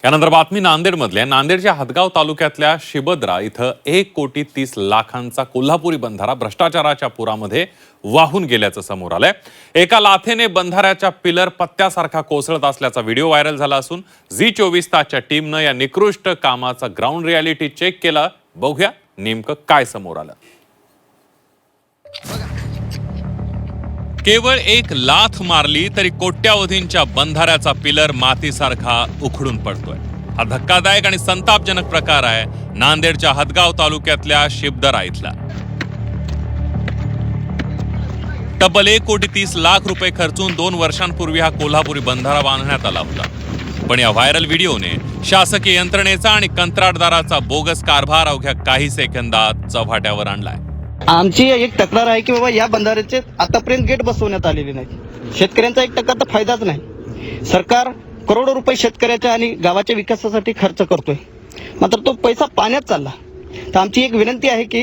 यानंतर बातमी नांदेडमधल्या नांदेडच्या हदगाव तालुक्यातल्या शिबद्रा इथं 1,30,00,000चा कोल्हापुरी बंधारा भ्रष्टाचाराच्या पुरामध्ये वाहून गेल्याचं समोर आलंय। एका लाथेने बंधाऱ्याच्या पिलर पत्त्यासारखा कोसळत असल्याचा व्हिडिओ व्हायरल झाला असून झी24 तासच्या टीमनं या निकृष्ट कामाचा ग्राउंड रियालिटी चेक केला। बघूया नेमकं काय समोर आलं। केवळ एक लाथ मारली तरी कोट्यावधींच्या बंधाऱ्याचा पिलर मातीसारखा उखडून पडतोय। हा धक्कादायक आणि संतापजनक प्रकार आहे नांदेडच्या हदगाव तालुक्यातल्या शिबदरा इथला। तब्बल 1,30,00,000 रुपये खर्चून 2 वर्षांपूर्वी हा कोल्हापुरी बंधारा बांधण्यात आला होता। पण या व्हायरल व्हिडिओने शासकीय यंत्रणेचा आणि कंत्राटदाराचा बोगस कारभार अवघ्या काही सेकंदात चव्हाट्यावर आणलाय। आमची एक तक्रार आहे की बाबा या बंधाऱ्याचे आतापर्यंत गेट बसवण्यात आलेले नाही। शेतकऱ्यांचा 1% तर फायदाच नाही। सरकार करोडो रुपये शेतकऱ्याच्या आणि गावाच्या विकासासाठी खर्च करतोय, मात्र तो पैसा पाण्यात चालला। तर आमची एक विनंती आहे की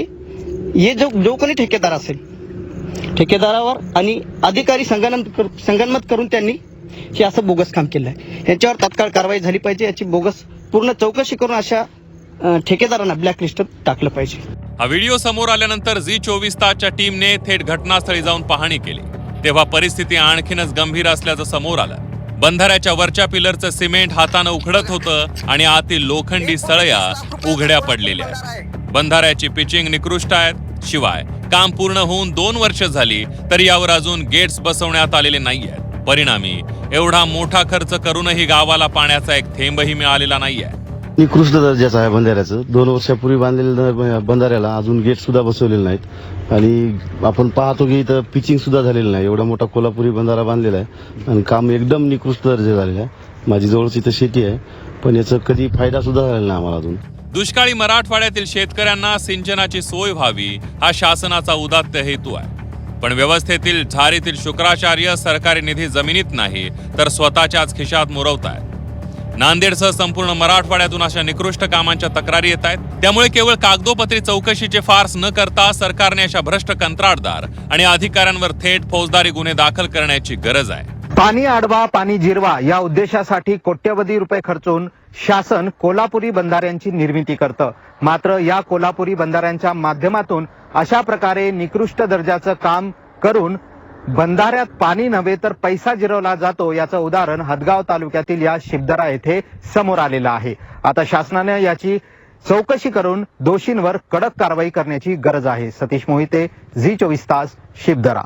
हे जो कोणी ठेकेदार असेल, ठेकेदारावर आणि अधिकारी संगनमत करून त्यांनी हे असं बोगस काम केलं आहे, यांच्यावर तात्काळ कारवाई झाली पाहिजे। याची बोगस पूर्ण चौकशी करून अशा ठेकेदारांना ब्लॅकलिस्टवर टाकलं पाहिजे। हा व्हिडिओ समोर आल्यानंतर झी24 तासच्या टीमने थेट घटनास्थळी जाऊन पाहणी केली, तेव्हा परिस्थिती आणखीनच गंभीर असल्याचं समोर आलं। बंधाऱ्याच्या वरच्या पिलरचं सिमेंट हातानं उखडत होतं आणि आतील लोखंडी सळया उघड्या पडलेल्या आहेत। बंधाऱ्याची पिचिंग निकृष्ट आहेत, शिवाय काम पूर्ण होऊन 2 वर्ष झाली तरी यावर अजून गेट्स बसवण्यात आलेले नाहीयेत। परिणामी एवढा मोठा खर्च करूनही गावाला पाण्याचा एक थेंबही मिळालेला नाहीये। निकृष्ट दर्जाचं आहे बंधाऱ्याचं। 2 वर्षापूर्वी बांधलेल्या बंधाऱ्याला अजून गेट सुद्धा बसवलेले नाहीत आणि आपण पाहतो की इथं पिचिंग सुद्धा झालेलं नाही। एवढा मोठा कोल्हापुरी बंधारा बांधलेला आहे आणि काम एकदम निकृष्ट दर्जा झालेलं आहे। माझी जवळच इथं शेती आहे, पण याचा कधी फायदा सुद्धा झालेला नाही आम्हाला अजून। दुष्काळी मराठवाड्यातील शेतकऱ्यांना सिंचनाची सोय व्हावी हा शासनाचा उदात्त हेतू आहे, पण व्यवस्थेतील झारीतील शुक्राचार्य सरकारी निधी जमिनीत नाही तर स्वतःच्याच खिशात मुरवतायत। नांदेडसह संपूर्ण मराठवाड्यातून अशा निकृष्ट कामांच्या तक्रारी येत आहेत। त्यामुळे केवळ कागदोपत्री चौकशीचे फार्स न करता सरकारने अशा भ्रष्ट कंत्राटदार आणि अधिकाऱ्यांवर थेट फौजदारी गुन्हे दाखल करण्याची गरज आहे। पाणी अडवा पाणी जिरवा या उद्देशासाठी कोट्यवधी रुपये खर्चून शासन कोल्हापुरी बंधाऱ्यांची निर्मिती करतं, मात्र या कोल्हापुरी बंधाऱ्यांच्या माध्यमातून अशा प्रकारे निकृष्ट दर्जाचं काम करून बंधाऱ्यात पाणी नव्हे तर पैसा जिरवला जातो, याचं उदाहरण हदगाव तालुक्यातील या शिबदरा येथे समोर आलेलं आहे। आता शासनाने याची चौकशी करून दोषींवर कडक कारवाई करण्याची गरज आहे। सतीश मोहिते, झी24 तास, शिबदरा।